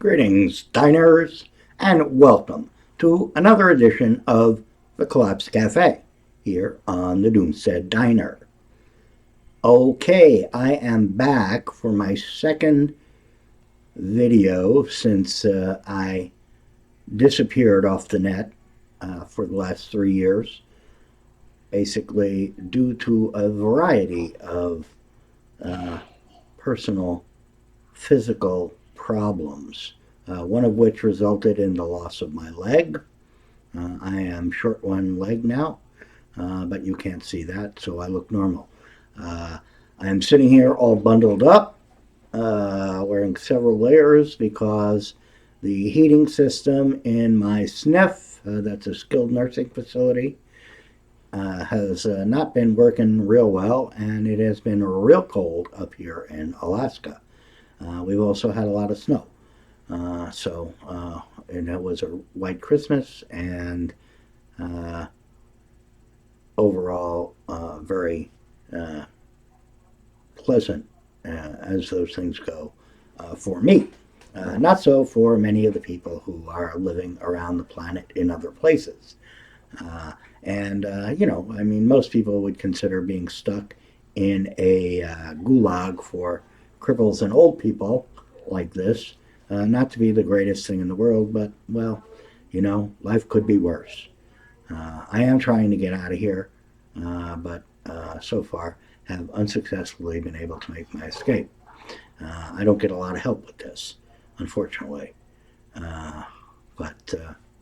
Greetings, diners, and welcome to another edition of the Collapse Cafe here on the Doomstead Diner. Okay, I am back for my second video since I disappeared off the net for the last 3 years, basically due to a variety of personal physical problems, one of which resulted in the loss of my leg. I am short one leg now, but you can't see that, so I look normal. I am sitting here all bundled up, wearing several layers because the heating system in my SNF, that's a skilled nursing facility, has not been working real well, and it has been real cold up here in Alaska. We've also had a lot of snow. And it was a white Christmas, and overall very pleasant as those things go for me. Not so for many of the people who are living around the planet in other places. Most people would consider being stuck in a gulag for cripples and old people like this not to be the greatest thing in the world, but, well, life could be worse. I am trying to get out of here, but so far have unsuccessfully been able to make my escape. I don't get a lot of help with this, unfortunately. But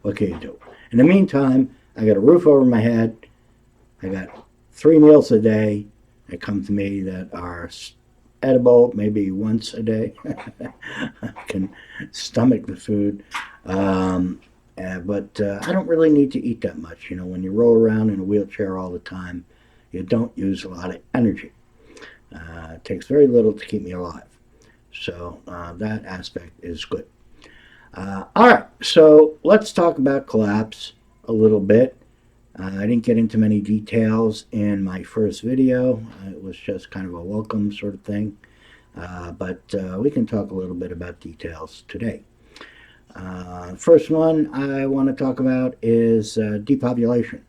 what can you do? In the meantime, I got a roof over my head. I got 3 meals a day that come to me that are edible, maybe once a day. I can stomach the food. But I don't really need to eat that much. When you roll around in a wheelchair all the time, you don't use a lot of energy. It takes very little to keep me alive. So that aspect is good. All right, so let's talk about Collapse a little bit. I didn't get into many details in my first video. It was just kind of a welcome sort of thing. But we can talk a little bit about details today. First one I want to talk about is depopulation,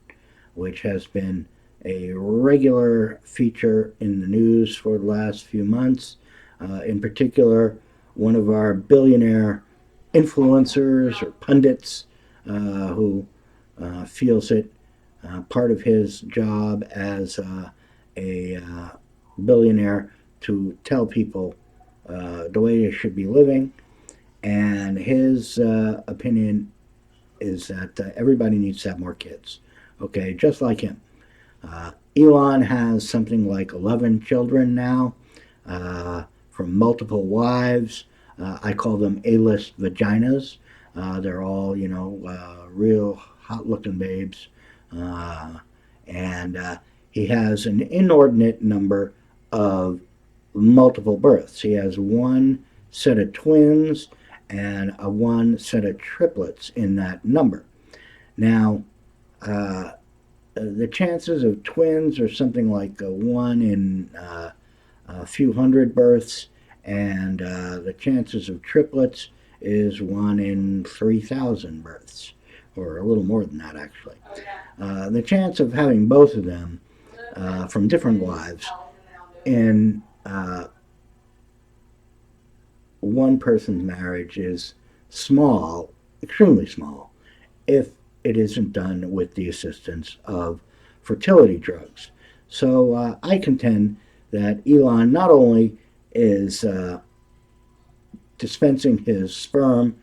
which has been a regular feature in the news for the last few months. In particular, one of our billionaire influencers or pundits who feels it part of his job as a billionaire to tell people the way they should be living. And his opinion is that everybody needs to have more kids. Okay, just like him. Elon has something like 11 children now from multiple wives. I call them A-list vaginas. They're all, real hot-looking babes. And he has an inordinate number of multiple births. He has one set of twins and one set of triplets in that number. Now, the chances of twins are something like 1 in a few hundred births, and the chances of triplets is 1 in 3,000 births, or a little more than that, actually. The chance of having both of them from different wives in one person's marriage is small, extremely small, if it isn't done with the assistance of fertility drugs. So I contend that Elon not only is dispensing his sperm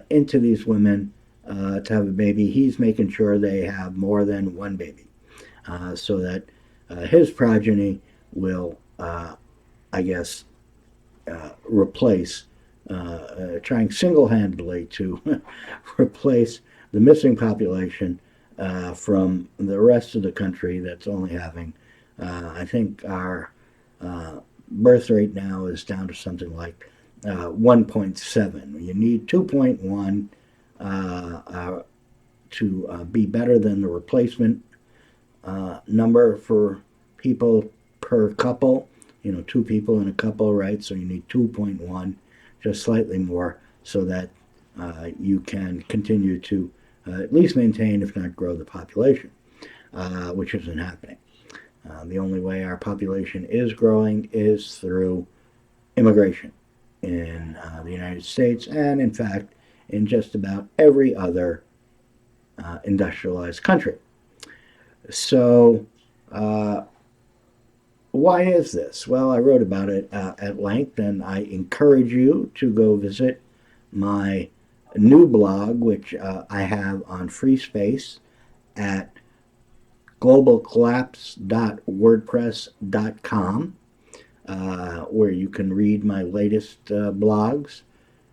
into these women to have a baby, he's making sure they have more than one baby so that his progeny will, replace, trying single-handedly to replace the missing population from the rest of the country that's only having, I think our birth rate now is down to something like 1.7. You need 2.1 to be better than the replacement number for people per couple. 2 people in a couple, right? So you need 2.1, just slightly more so that you can continue to at least maintain, if not grow, the population, which isn't happening. The only way our population is growing is through immigration in the United States, and in fact, in just about every other industrialized country. So, uh, why is this? Well, I wrote about it at length, and I encourage you to go visit my new blog, which I have on free space at globalcollapse.wordpress.com, where you can read my latest blogs.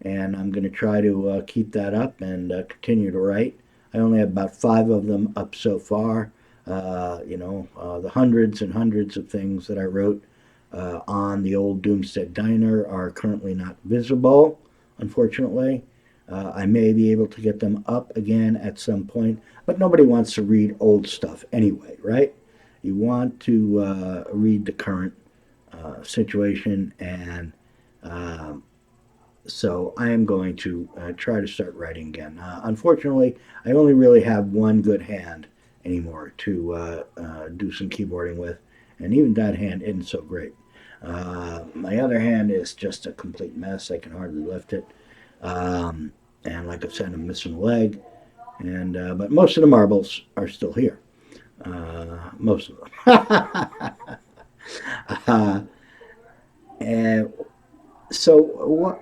And I'm going to try to keep that up and continue to write. I only have about 5 of them up so far. The hundreds and hundreds of things that I wrote on the old Doomstead Diner are currently not visible, unfortunately. I may be able to get them up again at some point, but nobody wants to read old stuff anyway, right? You want to read the current situation, and so I am going to try to start writing again. Unfortunately, I only really have one good hand anymore to do some keyboarding with, and even that hand isn't so great. My other hand is just a complete mess. I can hardly lift it. And like I said, I'm missing a leg. And but most of the marbles are still here. Most of them. uh, and so,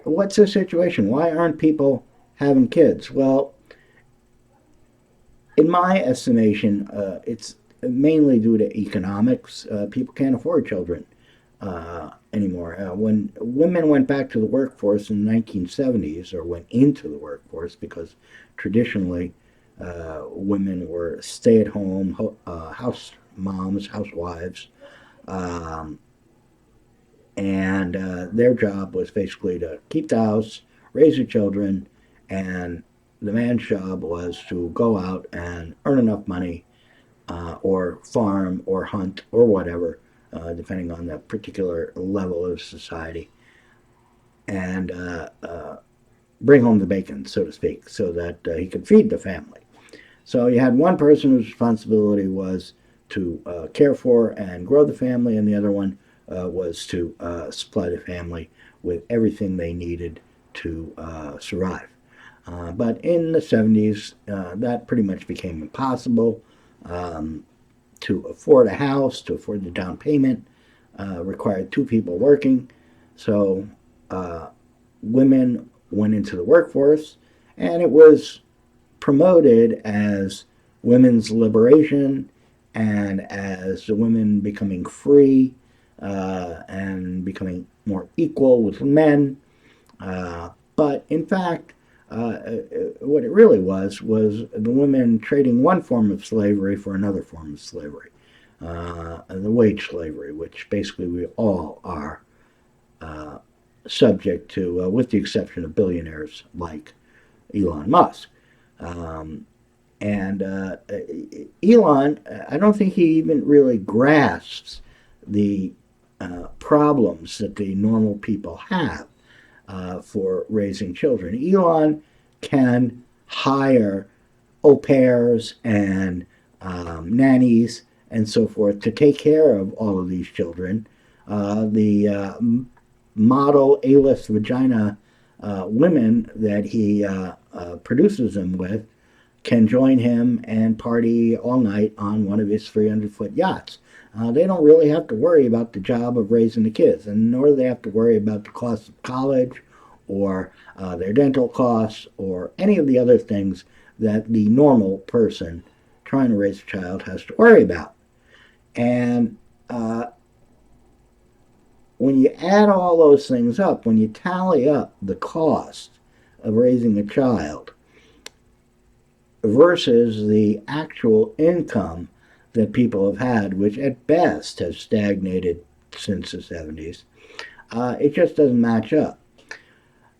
what's the situation? Why aren't people having kids? Well, in my estimation, it's mainly due to economics. People can't afford children anymore. When women went back to the workforce in the 1970s, or went into the workforce, because traditionally women were stay-at-home house moms, housewives, um, and their job was basically to keep the house, raise the children, and the man's job was to go out and earn enough money, or farm, or hunt, or whatever, depending on the particular level of society, and bring home the bacon, so to speak, so that he could feed the family. So you had one person whose responsibility was to care for and grow the family, and the other one was to supply the family with everything they needed to survive. But in the 70s, that pretty much became impossible. Um, to afford a house, to afford the down payment, required 2 people working. So uh, women went into the workforce, and it was promoted as women's liberation and as the women becoming free and becoming more equal with men. But in fact, what it really was the women trading one form of slavery for another form of slavery, the wage slavery, which basically we all are uh, subject to, with the exception of billionaires like Elon Musk. Um, and Elon, I don't think he even really grasps the problems that the normal people have for raising children. Elon can hire au pairs and nannies and so forth to take care of all of these children. The model A-list vagina women that he produces them with can join him and party all night on one of his 300-foot yachts. They don't really have to worry about the job of raising the kids, and nor do they have to worry about the cost of college or their dental costs or any of the other things that the normal person trying to raise a child has to worry about. And when you add all those things up, when you tally up the cost of raising a child versus the actual income that people have had, which at best has stagnated since the 70s, it just doesn't match up.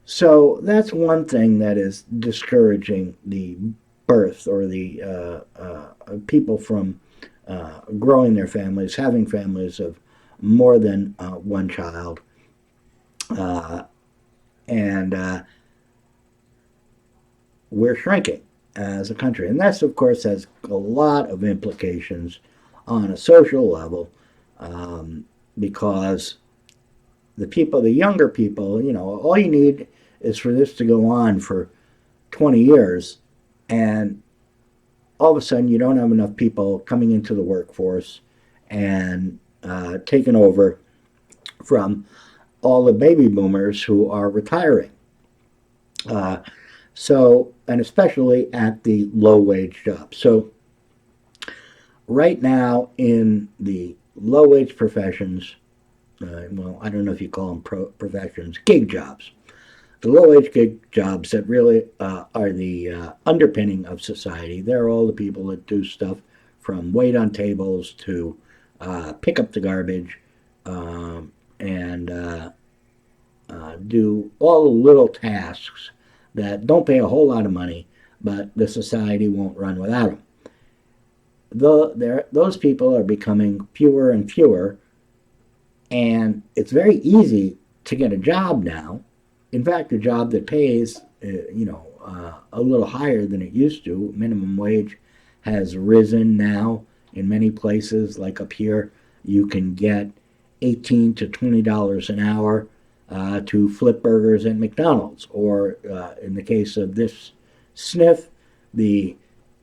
So that's one thing that is discouraging the birth, or the people from growing their families, having families of more than one child. And we're shrinking as a country. And this, of course, has a lot of implications on a social level, because the younger people, all you need is for this to go on for 20 years, and all of a sudden you don't have enough people coming into the workforce and taking over from all the baby boomers who are retiring. Uh, and especially at the low wage jobs. So, right now in the low wage professions, well, I don't know if you call them professions, gig jobs. The low wage gig jobs that really are the underpinning of society. They're all the people that do stuff from wait on tables to pick up the garbage, and do all the little tasks that don't pay a whole lot of money, but the society won't run without them. Those people are becoming fewer and fewer, and it's very easy to get a job now. In fact, a job that pays, a little higher than it used to. Minimum wage has risen now in many places. Like up here, you can get $18 to $20 an hour to flip burgers at McDonald's, or in the case of this sniff, the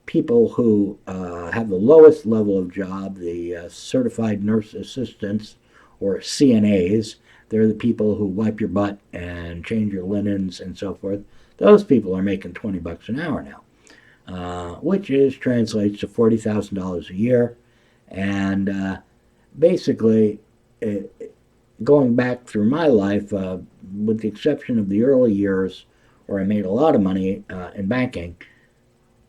people who have the lowest level of job, the certified nurse assistants or CNAs. They're the people who wipe your butt and change your linens and so forth. Those people are making $20 an hour now, which translates to $40,000 a year. And basically, going back through my life, with the exception of the early years where I made a lot of money in banking,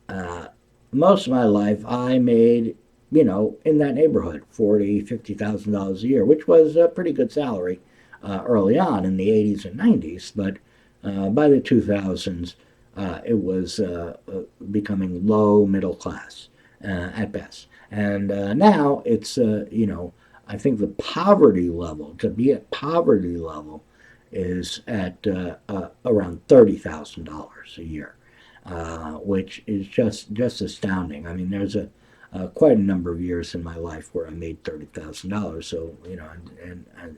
uh, most of my life I made, in that neighborhood, $40,000, $50,000 a year, which was a pretty good salary early on in the 80s and 90s. But by the 2000s, it was becoming low middle class at best. And now it's, I think the poverty level, to be at poverty level, is at around $30,000 a year, which is just astounding. I mean, there's quite a number of years in my life where I made $30,000. So and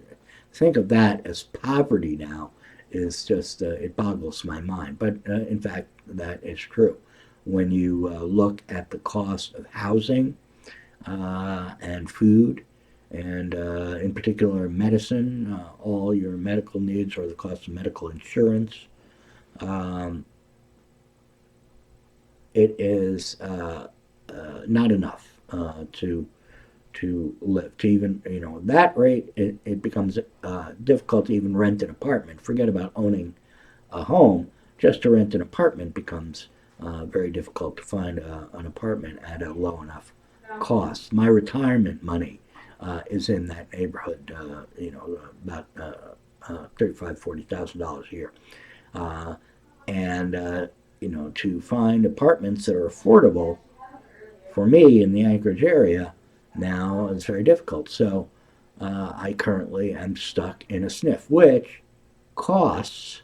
think of that as poverty now is just it boggles my mind. But in fact, that is true. When you look at the cost of housing and food, and in particular medicine, all your medical needs, or the cost of medical insurance, um, it is not enough to live. To even, that rate, it becomes difficult to even rent an apartment. Forget about owning a home. Just to rent an apartment becomes very difficult to find an apartment at a low enough cost. My retirement money is in that neighborhood, about $35,000, $40,000 a year. Uh, and, to find apartments that are affordable for me in the Anchorage area now is very difficult. So I currently am stuck in a SNF, which costs,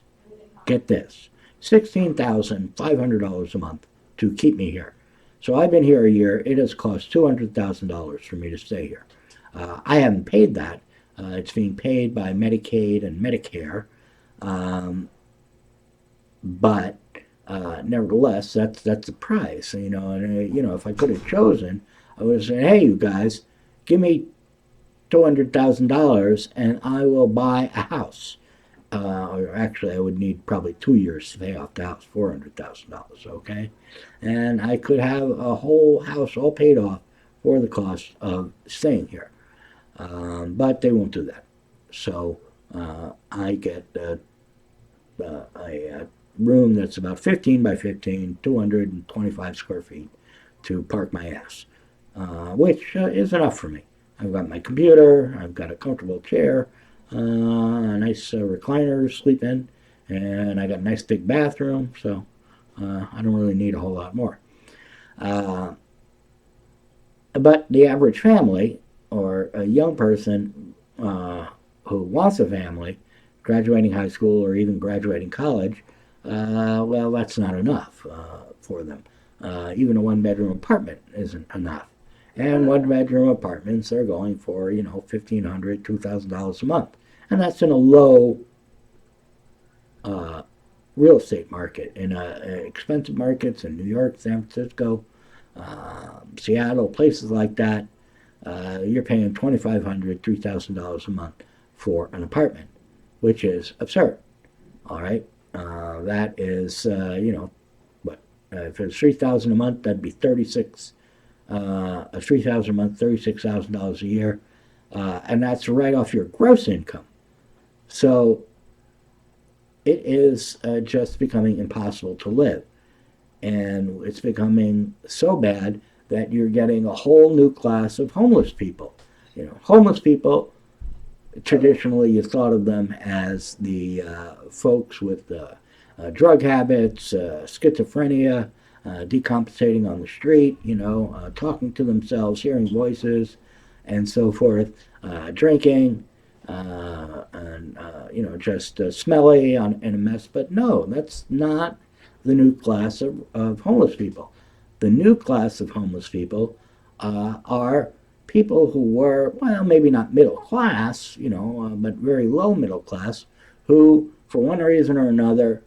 get this, $16,500 a month to keep me here. So I've been here a year. It has cost $200,000 for me to stay here. I haven't paid that. It's being paid by Medicaid and Medicare, um, but nevertheless, that's the price. And if I could have chosen, I would have said, "Hey, you guys, give me $200,000 and I will buy a house." Or actually, I would need probably 2 years to pay off the house, $400,000. Okay, and I could have a whole house all paid off for the cost of staying here. But they won't do that. So I get a room that's about 15 by 15, 225 square feet to park my ass, which is enough for me. I've got my computer, I've got a comfortable chair, a nice recliner to sleep in, and I got a nice big bathroom, so I don't really need a whole lot more. Uh, but the average family, or a young person who wants a family, graduating high school or even graduating college, Well, that's not enough for them. Even a one-bedroom apartment isn't enough. And one-bedroom apartments are going for, $1,500, $2,000 a month. And that's in a low uh, real estate market. In expensive markets in New York, San Francisco, Seattle, places like that, you're paying $2,500, $3,000 a month for an apartment, which is absurd. All right, that is what if it's 3,000 a month, that'd be 36. 3,000 a month, $36,000 a year, and that's right off your gross income. So it is just becoming impossible to live. And it's becoming so bad that you're getting a whole new class of homeless people. Homeless people, traditionally you thought of them as the folks with drug habits, schizophrenia, decompensating on the street, talking to themselves, hearing voices, and so forth, drinking, and just smelly and a mess. But no, that's not the new class of homeless people. The new class of homeless people are people who were, well, maybe not middle class, but very low middle class, who, for one reason or another,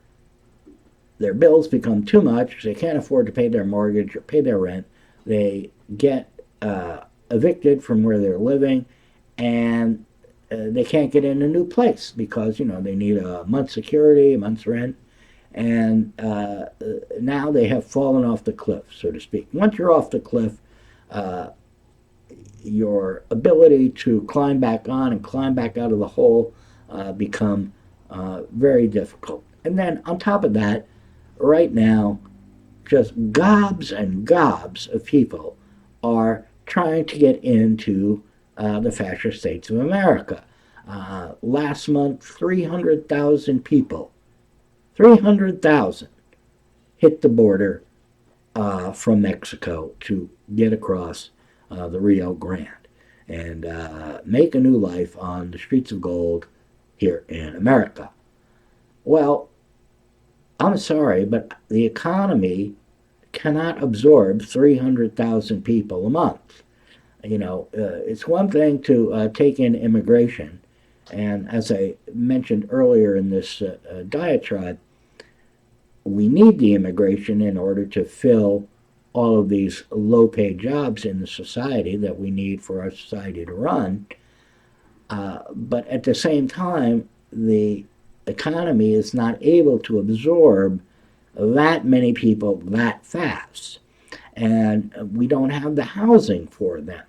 their bills become too much. They can't afford to pay their mortgage or pay their rent. They get evicted from where they're living, and they can't get in a new place because they need a month's security, a month's rent, and now they have fallen off the cliff, so to speak. Once you're off the cliff, uh, your ability to climb back on and climb back out of the hole become very difficult. And then on top of that, right now, just gobs and gobs of people are trying to get into the fascist states of America. Last month, 300,000 people, 300,000 hit the border from Mexico to get across the Rio Grande and make a new life on the streets of gold here in America. Well, I'm sorry, but the economy cannot absorb 300,000 people a month. It's one thing to take in immigration, and as I mentioned earlier in this diatribe, we need the immigration in order to fill all of these low paid jobs in the society that we need for our society to run. But at the same time, the economy is not able to absorb that many people that fast. And we don't have the housing for them.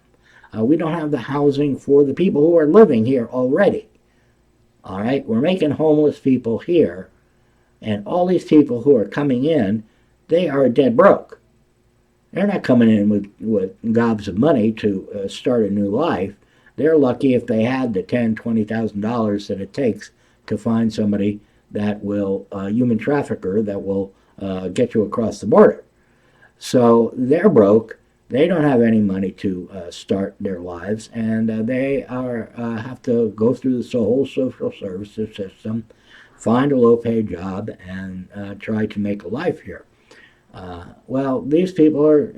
We don't have the housing for the people who are living here already. All right, we're making homeless people here, and all these people who are coming in, they are dead broke. They're not coming in with gobs of money to start a new life. They're lucky if they had the $10,000, $20,000 that it takes to find somebody that will, human trafficker, that will get you across the border. So they're broke. They don't have any money to start their lives, and they have to go through the whole social services system, find a low-paid job, and try to make a life here. Well, these people are,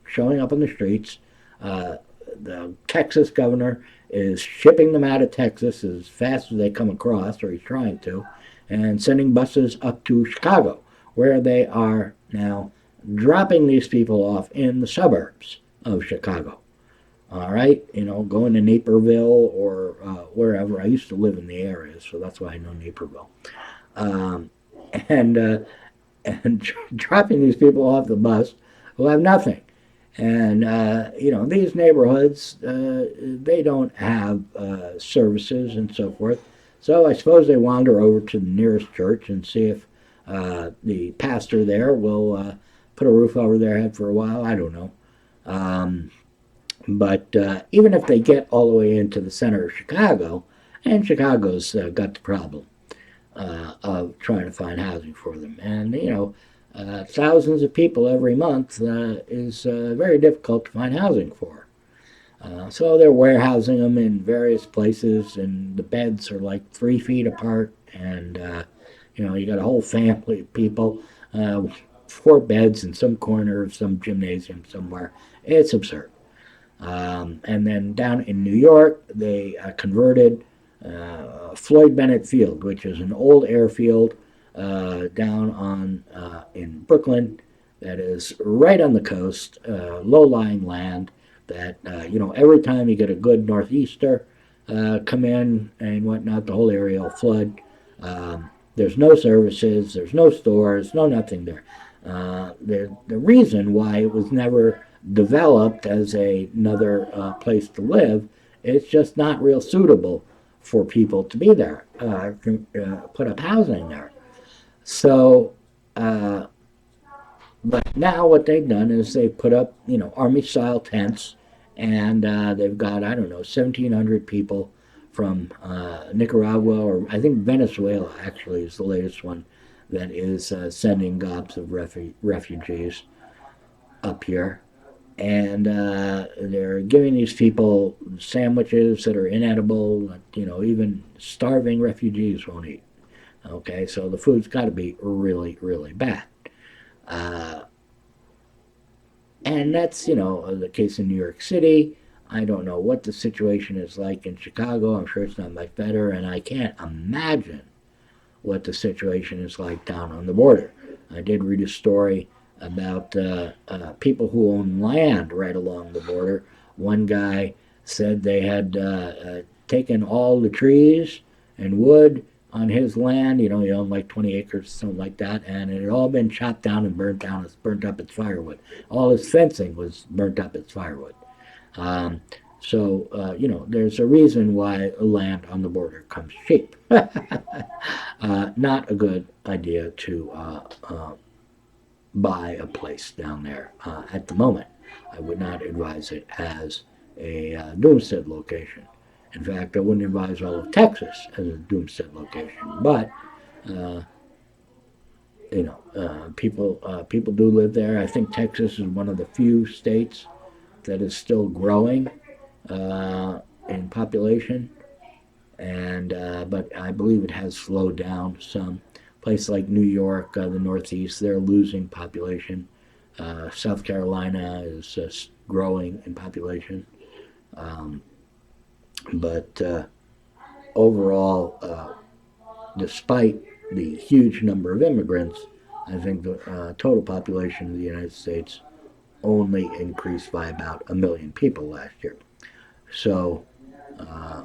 showing up on the streets. The Texas governor is shipping them out of Texas as fast as they come across, or he's trying to, and sending buses up to Chicago, where they are now dropping these people off in the suburbs of Chicago. All right, going to Naperville or wherever. I used to live in the area, so that's why I know Naperville. Um, and dropping these people off the bus who have nothing. And these neighborhoods, they don't have services and so forth. So I suppose they wander over to the nearest church and see if the pastor there will put a roof over their head for a while. I don't know. But even if they get all the way into the center of Chicago, and Chicago's got the problem of trying to find housing for them. And, thousands of people every month is very difficult to find housing for. So they're warehousing them in various places, and the beds are like 3 feet apart, and You got a whole family of people, 4 beds in some corner of some gymnasium somewhere. It's absurd. And then down in New York, they converted Floyd Bennett Field, which is an old airfield down on in Brooklyn, that is right on the coast, low-lying land. That every time you get a good northeaster come in and whatnot, the whole area will flood. There's no services, there's no stores, no nothing there. The reason why it was never developed as another place to live, it's just not real suitable for people to be there, put up housing there. So, uh, but now what they've done is they put up, army style tents, and they've got, I don't know, 1,700 people from Nicaragua, or I think Venezuela actually is the latest one that is sending gobs of refugees up here. And they're giving these people sandwiches that are inedible. Even starving refugees won't eat. Okay, so the food's got to be really, really bad. Uh, and that's, the case in New York City. I don't know what the situation is like in Chicago. I'm sure it's not much better, and I can't imagine what the situation is like down on the border. I did read a story about people who own land right along the border. One guy said they had taken all the trees and wood on his land. He owned like 20 acres, something like that, and it had all been chopped down and burnt up as firewood. All his fencing was burnt up as firewood. Um, so, there's a reason why land on the border comes cheap. Not a good idea to buy a place down there at the moment. I would not advise it as a doomstead location. In fact, I wouldn't advise all of Texas as a doomstead location. But uh, people do live there. I think Texas is one of the few states that is still growing in population, and but I believe it has slowed down some. Place like New York, the Northeast, they're losing population. South Carolina is growing in population, um, but overall, despite the huge number of immigrants, I think the total population of the United States only increased by about 1 million people last year. So uh,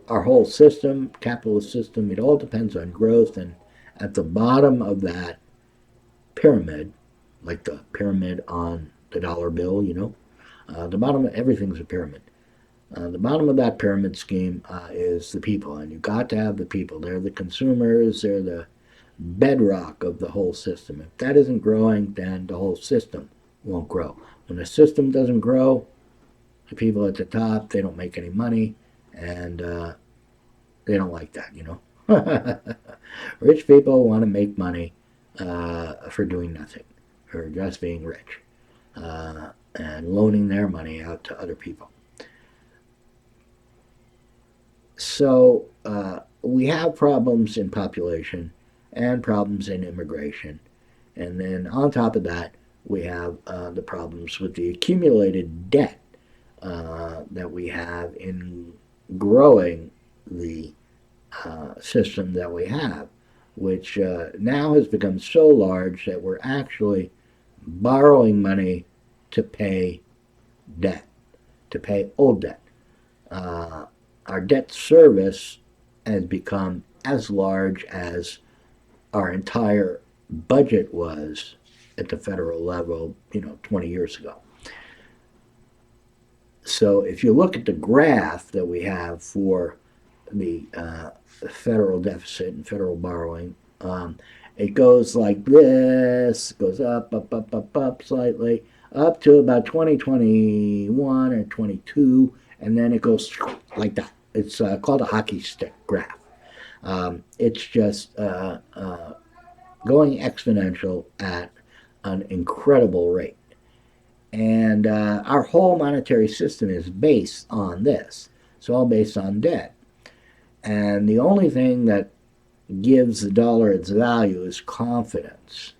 our whole system, capitalist system, it all depends on growth. And at the bottom of that pyramid, like the pyramid on the dollar bill, the bottom of everything's a pyramid. The bottom of that pyramid scheme is the people, and you've got to have the people. They're the consumers, they're the bedrock of the whole system. If that isn't growing, then the whole system won't grow. When the system doesn't grow, the people at the top, they don't make any money, and they don't like that. Rich people want to make money for doing nothing, for just being rich, and loaning their money out to other people. So we have problems in population and problems in immigration. And then on top of that, we have the problems with the accumulated debt that we have in growing the system that we have, which now has become so large that we're actually borrowing money to pay debt, to pay old debt. Uh, our debt service has become as large as our entire budget was at the federal level, 20 years ago. So if you look at the graph that we have for the federal deficit and federal borrowing, it goes like this, goes up, up, up, up, up slightly, up to about 2021 or 22, and then it goes like that. It's called a hockey stick graph. It's just going exponential at an incredible rate. And our whole monetary system is based on this. It's all based on debt. And the only thing that gives the dollar its value is confidence.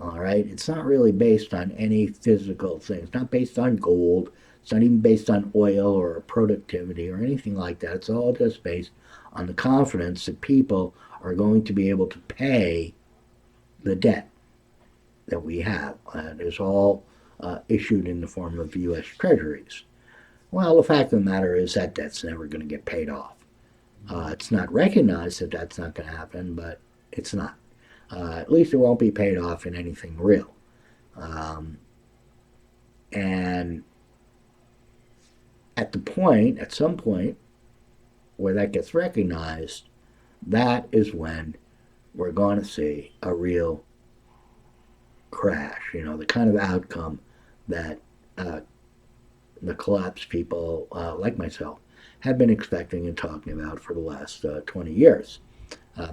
All right, it's not really based on any physical thing. It's not based on gold. It's not even based on oil or productivity or anything like that. It's all just based on the confidence that people are going to be able to pay the debt that we have. And it's all issued in the form of U.S. Treasuries. Well, the fact of the matter is that debt's never going to get paid off. It's not recognized that that's not going to happen, but it's not. At least it won't be paid off in anything real. Um, and at some point, where that gets recognized, that is when we're going to see a real crash. The kind of outcome that the collapse people like myself have been expecting and talking about for the last 20 years.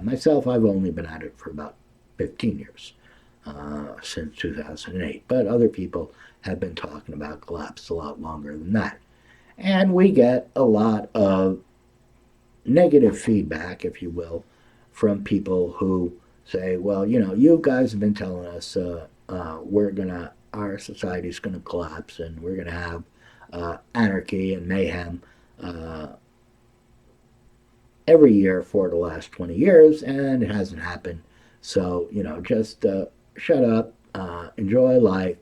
Myself, I've only been at it for about 15 years, since 2008, but other people have been talking about collapse a lot longer than that. And we get a lot of negative feedback, if you will, from people who say, well, you guys have been telling us our society's gonna collapse and we're gonna have anarchy and mayhem uh, every year for the last 20 years, and it hasn't happened. So, just shut up, enjoy life,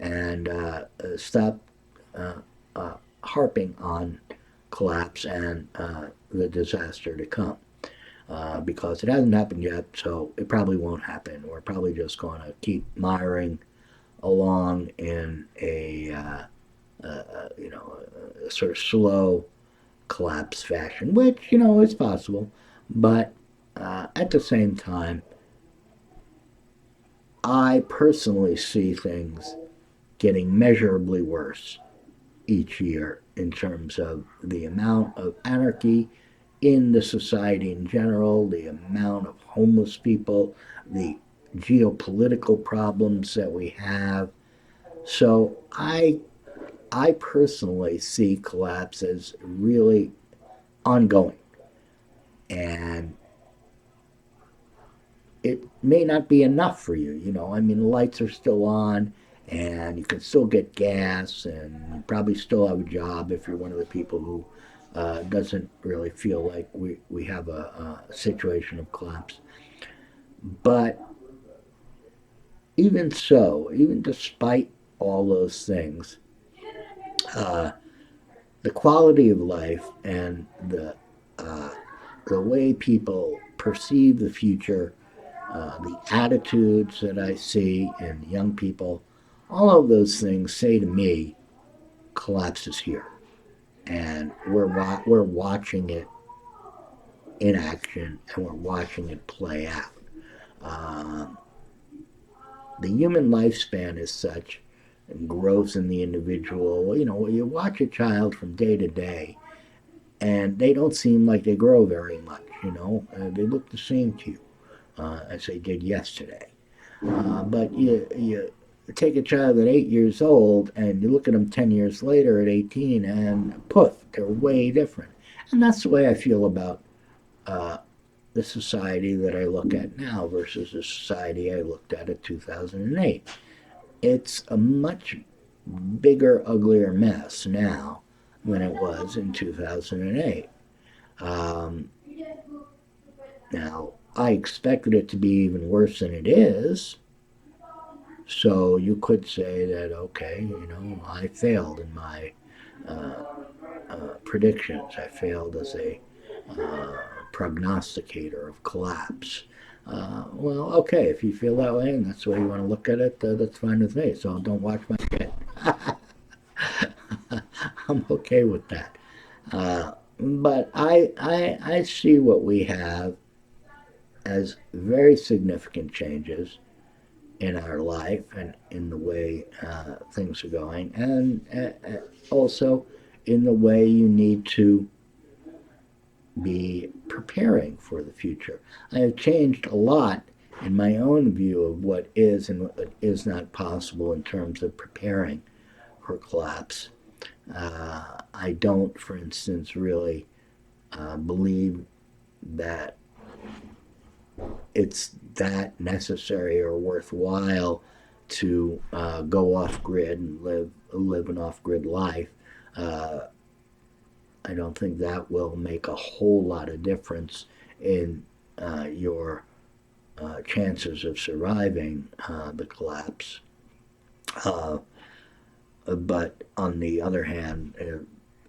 and stop uh, harping on collapse and the disaster to come. Because it hasn't happened yet, so it probably won't happen. We're probably just going to keep miring along in a sort of slow collapse fashion, which is possible. But at the same time, I personally see things getting measurably worse each year in terms of the amount of anarchy in the society in general, the amount of homeless people, the geopolitical problems that we have. So I personally see collapse as really ongoing, and it may not be enough for you. I mean, the lights are still on, and you can still get gas, and you probably still have a job if you're one of the people who doesn't really feel like we have a situation of collapse. But even so, even despite all those things, uh, the quality of life and uh, the way people perceive the future, the attitudes that I see in young people, all of those things say to me, collapse is here, and we're watching it in action, and we're watching it play out. Um, the human lifespan is such, and growth in the individual. You watch a child from day to day, and they don't seem like they grow very much. They look the same to you as they did yesterday. But you take a child at 8 years old and you look at them 10 years later at 18, and poof, they're way different. And that's the way I feel about uh, the society that I look at now versus the society I looked at in 2008. It's a much bigger, uglier mess now than it was in 2008. Um, Now, I expected it to be even worse than it is. So you could say that, okay, I failed in my uh, predictions. I failed as a uh, prognosticator of collapse. Well, okay, if you feel that way and that's the way you want to look at it, that's fine with me. So don't watch my shit. I'm okay with that. But I see what we have as very significant changes in our life and in the way things are going, and also in the way you need to be preparing for the future. I have changed a lot in my own view of what is and what is not possible in terms of preparing for collapse. I don't, for instance, really believe that it's that necessary or worthwhile to go off grid and live an off grid life. Uh, I don't think that will make a whole lot of difference in your chances of surviving the collapse. Uh, but on the other hand,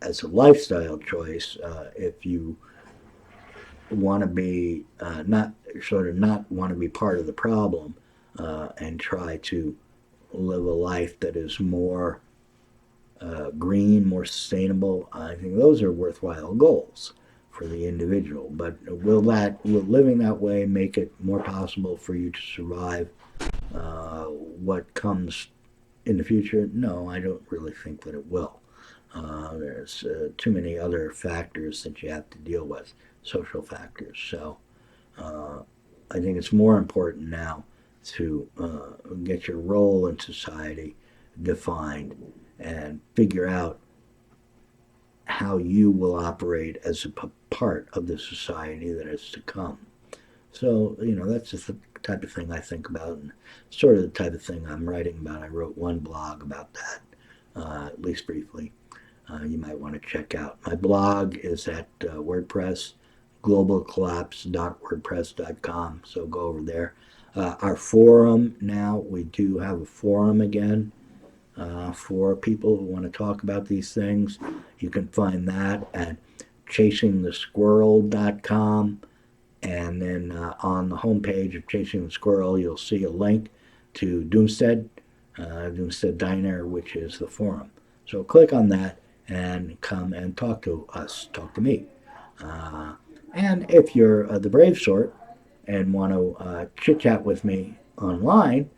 as a lifestyle choice, if you want to be not not want to be part of the problem and try to live a life that is more green, more sustainable, I think those are worthwhile goals for the individual. But will living that way make it more possible for you to survive what comes in the future? No, I don't really think that it will. There's too many other factors that you have to deal with, social factors. So uh, I think it's more important now to get your role in society defined and figure out how you will operate as a part of the society that is to come. So, that's just the type of thing I think about and sort of the type of thing I'm writing about. I wrote one blog about that, at least briefly. You might want to check out. My blog is at WordPress, globalcollapse.wordpress.com. So go over there. Our forum now, we do have a forum again for people who want to talk about these things. You can find that at chasingthesquirrel.com. And then on the homepage of Chasing the Squirrel, you'll see a link to Doomstead Diner, which is the forum. So click on that and come and talk to us, talk to me. And if you're the brave sort and want to chit chat with me online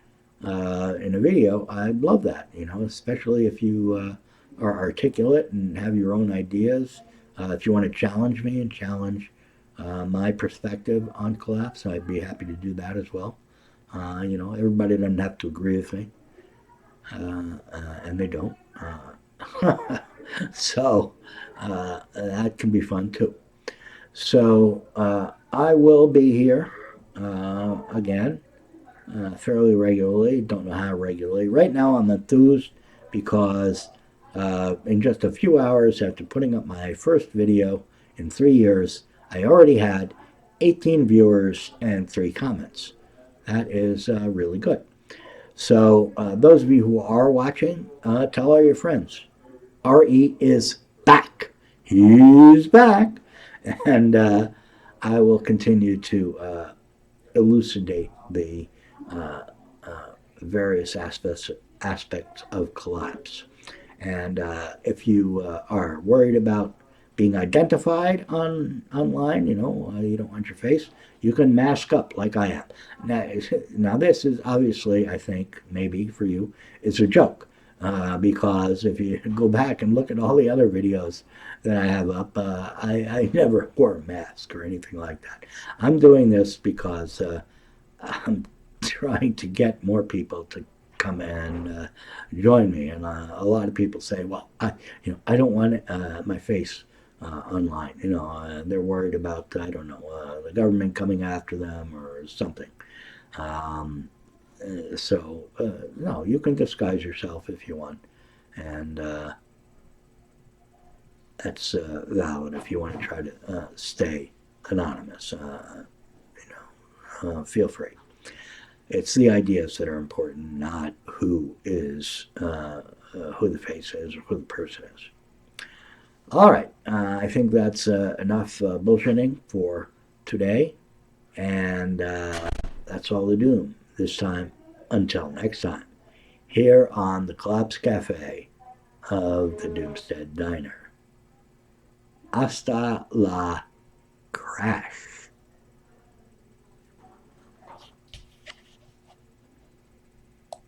in a video, I'd love that, especially if you are articulate and have your own ideas. If you want to challenge me and challenge my perspective on collapse, I'd be happy to do that as well. Everybody doesn't have to agree with me, and they don't. So that can be fun too. So I will be here again fairly regularly. Don't know how regularly. Right now I'm enthused because in just a few hours after putting up my first video in 3 years, I already had 18 viewers and 3 comments. That is really good. So those of you who are watching, tell all your friends. RE is back. He's back. And I will continue to elucidate the various aspects of collapse. And if you are worried about being identified online, you don't want your face, you can mask up like I am. Now this is obviously, I think, maybe for you, it's a joke. Because if you go back and look at all the other videos that I have up, I never wore a mask or anything like that. I'm doing this because I'm trying to get more people to come and join me. And a lot of people say, well, I don't want my face online. They're worried about, I don't know, the government coming after them or something. So no, you can disguise yourself if you want, and that's valid if you want to try to stay anonymous. Feel free. It's the ideas that are important, not who the face is or who the person is. All right, I think that's enough bullshitting for today, and that's all the doom this time. Until next time, here on the Collapse Cafe of the Doomstead Diner. Hasta la crash.